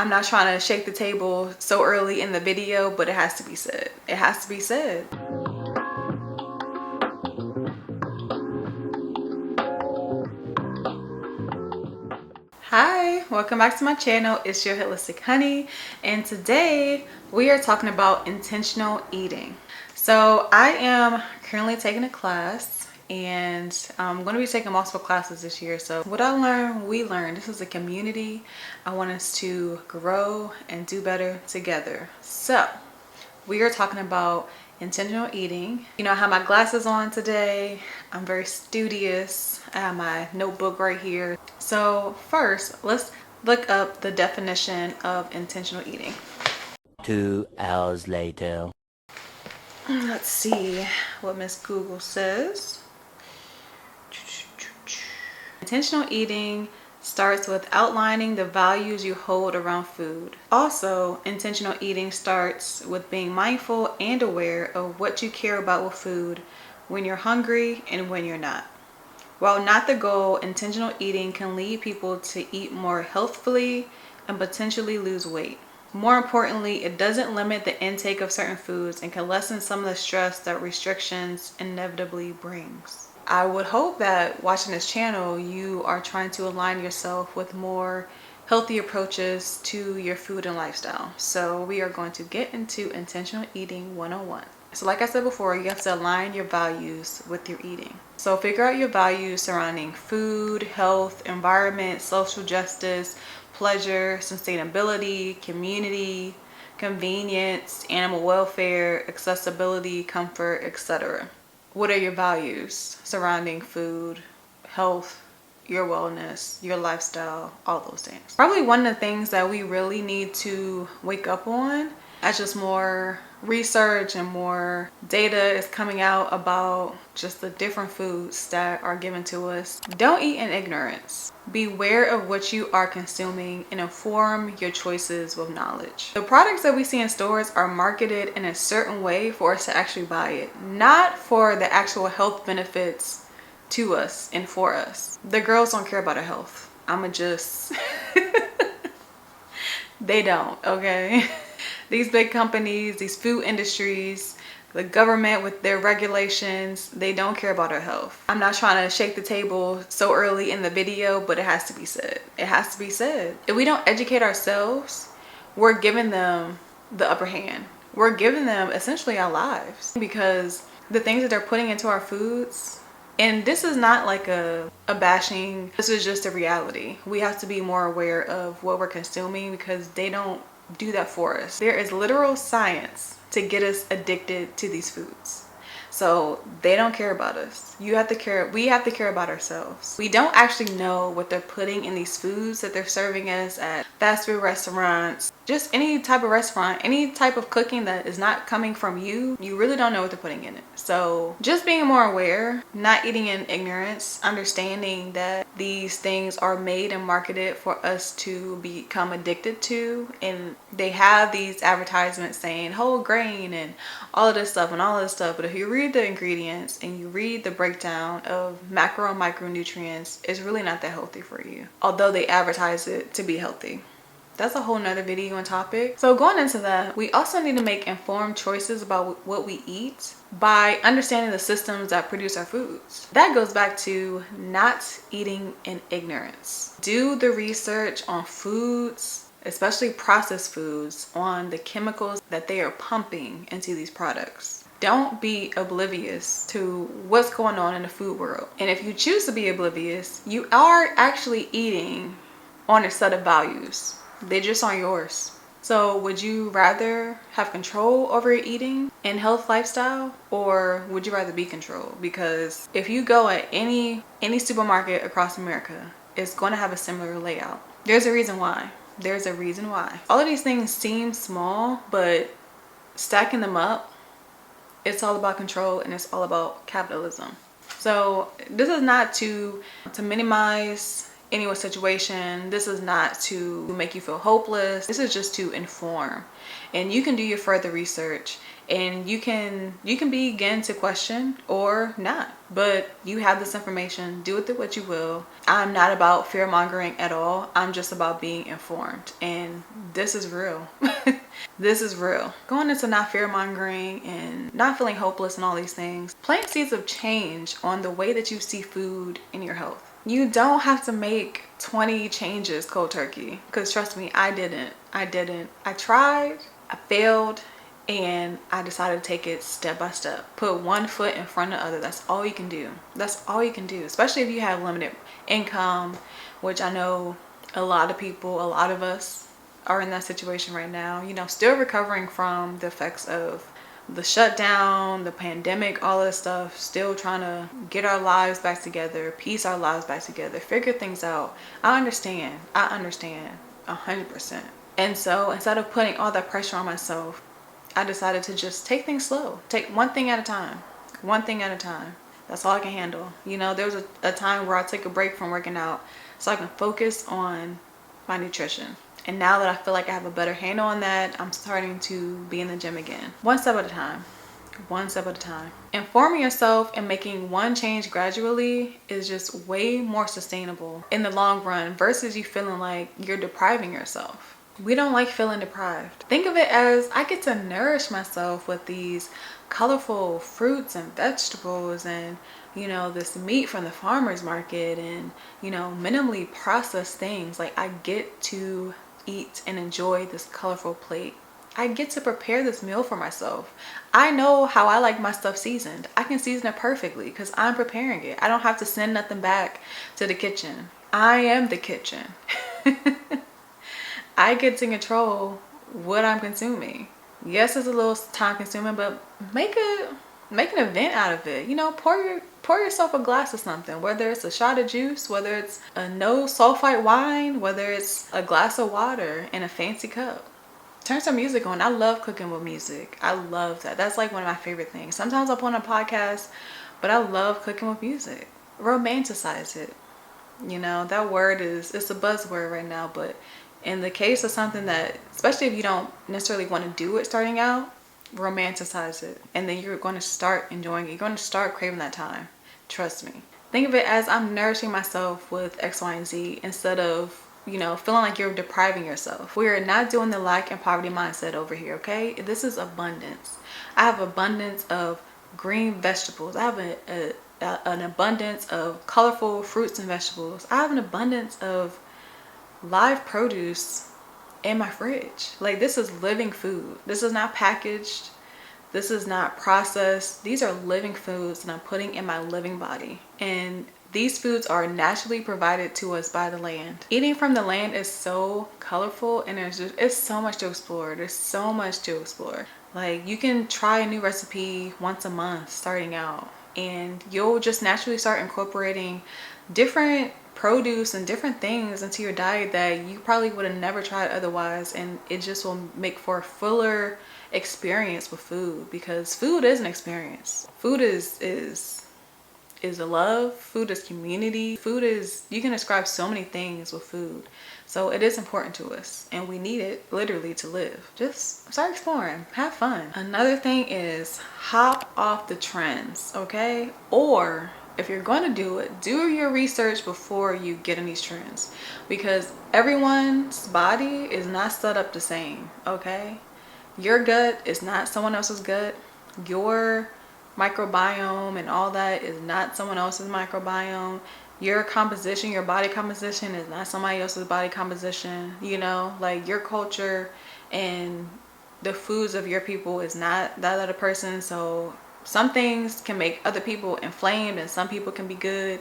I'm not trying to shake the table so early in the video, but it has to be said. It has to be said. Hi, welcome back to my channel. It's your Holistic Honey, and today we are talking about intentional eating. So I am currently taking a class, and I'm going to be taking multiple classes this year. So what I learned, we learned. This is a community. I want us to grow and do better together. So we are talking about intentional eating. You know, I have my glasses on today. I'm very studious. I have my notebook right here. So first, let's look up the definition of intentional eating. 2 hours later. Let's see what Miss Google says. Intentional eating starts with outlining the values you hold around food. Also, intentional eating starts with being mindful and aware of what you care about with food when you're hungry and when you're not. While not the goal, intentional eating can lead people to eat more healthfully and potentially lose weight. More importantly, it doesn't limit the intake of certain foods and can lessen some of the stress that restrictions inevitably brings. I would hope that watching this channel, you are trying to align yourself with more healthy approaches to your food and lifestyle. So we are going to get into intentional eating 101. So like I said before, you have to align your values with your eating. So figure out your values surrounding food, health, environment, social justice, pleasure, sustainability, community, convenience, animal welfare, accessibility, comfort, etc. What are your values surrounding food, health, your wellness, your lifestyle, all those things? Probably one of the things that we really need to wake up on, as just more research and more data is coming out about just the different foods that are given to us. Don't eat in ignorance. Beware of what you are consuming and inform your choices with knowledge. The products that we see in stores are marketed in a certain way for us to actually buy it, not for the actual health benefits to us and for us. The girls don't care about our health. I'ma just they don't, okay? These big companies, these food industries, the government with their regulations, they don't care about our health. I'm not trying to shake the table so early in the video, but it has to be said. It has to be said. If we don't educate ourselves, we're giving them the upper hand. We're giving them essentially our lives, because the things that they're putting into our foods, and this is not like a bashing, this is just a reality. We have to be more aware of what we're consuming because they don't do that for us. There is literal science to get us addicted to these foods. So they don't care about us. We have to care about ourselves. We don't actually know what they're putting in these foods that they're serving us at fast food restaurants, just any type of restaurant, any type of cooking that is not coming from you. You really don't know what they're putting in it. So just being more aware, not eating in ignorance, understanding that these things are made and marketed for us to become addicted to, and they have these advertisements saying whole grain and all of this stuff and all of this stuff, but if you read the ingredients and you read the breakdown of macro and micronutrients, it's really not that healthy for you, although they advertise it to be healthy. That's a whole nother video and topic. So going into that, we also need to make informed choices about what we eat by understanding the systems that produce our foods. That goes back to not eating in ignorance. Do the research on foods, especially processed foods, on the chemicals that they are pumping into these products. Don't be oblivious to what's going on in the food world. And if you choose to be oblivious, you are actually eating on a set of values. They just aren't yours. So would you rather have control over your eating and health lifestyle, or would you rather be controlled? Because if you go at any supermarket across America, it's going to have a similar layout. There's a reason why. There's a reason why. All of these things seem small, but stacking them up, it's all about control and it's all about capitalism. So this is not to minimize anyone's situation. This is not to make you feel hopeless. This is just to inform. And you can do your further research, and you can begin to question or not. But you have this information, do with it what you will. I'm not about fear mongering at all. I'm just about being informed. And this is real. This is real. Going into not fear mongering and not feeling hopeless and all these things. Plant seeds of change on the way that you see food in your health. You don't have to make 20 changes cold turkey, because trust me, I didn't. I tried, I failed, and I decided to take it step by step. Put one foot in front of the other. That's all you can do. That's all you can do, especially if you have limited income, which I know a lot of people, a lot of us are in that situation right now, you know, still recovering from the effects of the shutdown, the pandemic, all this stuff, still trying to get our lives back together, piece our lives back together, figure things out. I understand 100%. And so instead of putting all that pressure on myself, I decided to just take things slow. Take one thing at a time. One thing at a time. That's all I can handle. You know, there was a time where I took a break from working out so I can focus on my nutrition. And now that I feel like I have a better handle on that, I'm starting to be in the gym again. One step at a time. One step at a time. Informing yourself and making one change gradually is just way more sustainable in the long run versus you feeling like you're depriving yourself. We don't like feeling deprived. Think of it as I get to nourish myself with these colorful fruits and vegetables and, you know, this meat from the farmer's market and, you know, minimally processed things. Like, I get to eat and enjoy this colorful plate. I get to prepare this meal for myself. I know how I like my stuff seasoned. I can season it perfectly because I'm preparing it. I don't have to send nothing back to the kitchen. I am the kitchen. I get to control what I'm consuming. Yes, it's a little time consuming, but make an event out of it. You know, pour yourself a glass of something, whether it's a shot of juice, whether it's a no sulfite wine, whether it's a glass of water in a fancy cup. Turn some music on. I love cooking with music. I love that. That's like one of my favorite things. Sometimes I'll put on a podcast, but I love cooking with music. Romanticize it. You know, that word it's a buzzword right now, but in the case of something that, especially if you don't necessarily want to do it starting out, romanticize it. And then you're going to start enjoying it. You're going to start craving that time. Trust me. Think of it as I'm nourishing myself with X, Y, and Z instead of, you know, feeling like you're depriving yourself. We are not doing the lack and poverty mindset over here, okay? This is abundance. I have abundance of green vegetables. I have an abundance of colorful fruits and vegetables. I have an abundance of live produce in my fridge. Like, this is living food. This is not packaged. This is not processed. These are living foods that I'm putting in my living body. And these foods are naturally provided to us by the land. Eating from the land is so colorful, and it's so much to explore. There's so much to explore. Like, you can try a new recipe once a month starting out, and you'll just naturally start incorporating different produce and different things into your diet that you probably would have never tried otherwise, and it just will make for a fuller experience with food, because food is an experience. Food is a love. Food is community. Food is, you can describe so many things with food. So it is important to us, and we need it literally to live. Just start exploring, have fun. Another thing is hop off the trends, okay? Or if you're going to do it, do your research before you get in these trends, because everyone's body is not set up the same, okay? Your gut is not someone else's gut. Your microbiome and all that is not someone else's microbiome. Your composition, your body composition is not somebody else's body composition. You know, like, your culture and the foods of your people is not that other person. So some things can make other people inflamed and some people can be good.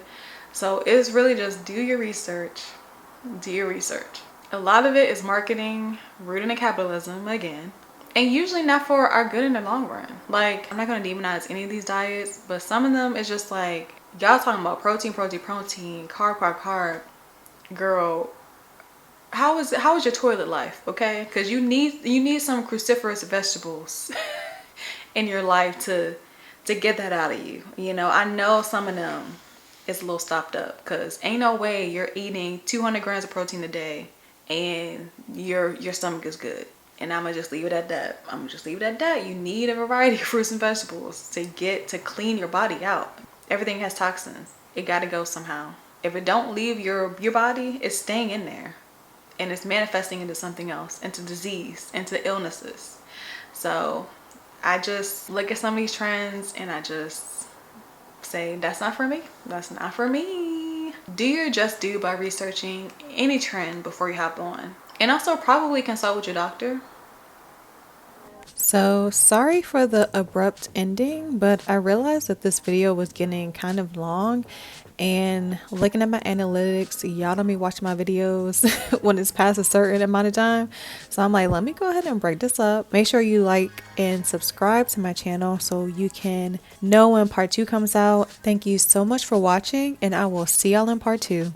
So it's really just do your research. Do your research. A lot of it is marketing rooted in capitalism again. And usually not for our good in the long run. Like, I'm not going to demonize any of these diets, but some of them is just like, y'all talking about protein, carb. Girl, how is your toilet life, okay? Because you need some cruciferous vegetables in your life to get that out of you. You know, I know some of them it's a little stopped up, because ain't no way you're eating 200 grams of protein a day and your stomach is good. And I'm gonna just leave it at that. You need a variety of fruits and vegetables to clean your body out. Everything has toxins. It gotta go somehow. If it don't leave your body, it's staying in there, and it's manifesting into something else, into disease, into illnesses. So I just look at some of these trends and I just say, that's not for me. That's not for me. Do your just do by researching any trend before you hop on. And also probably consult with your doctor. So sorry for the abrupt ending, but I realized that this video was getting kind of long, and looking at my analytics, y'all don't be watching my videos when it's past a certain amount of time. So I'm like, let me go ahead and break this up. Make sure you like and subscribe to my channel so you can know when part 2 comes out. Thank you so much for watching, and I will see y'all in part 2.